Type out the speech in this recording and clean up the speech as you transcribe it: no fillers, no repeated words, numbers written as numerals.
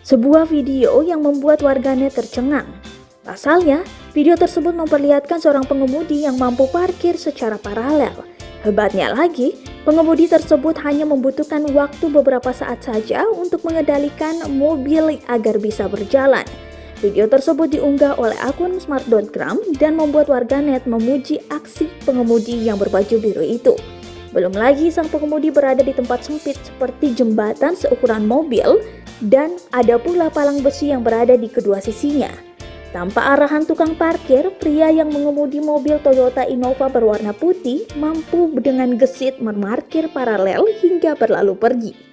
sebuah video yang membuat warganet tercengang. Pasalnya, video tersebut memperlihatkan seorang pengemudi yang mampu parkir secara paralel. Hebatnya lagi, pengemudi tersebut hanya membutuhkan waktu beberapa saat saja untuk mengendalikan mobil agar bisa berjalan. Video tersebut diunggah oleh akun smart.gram dan membuat warganet memuji aksi pengemudi yang berbaju biru itu. Belum lagi sang pengemudi berada di tempat sempit seperti jembatan seukuran mobil dan ada pula palang besi yang berada di kedua sisinya. Tanpa arahan tukang parkir, pria yang mengemudi mobil Toyota Innova berwarna putih mampu dengan gesit memarkir paralel hingga berlalu pergi.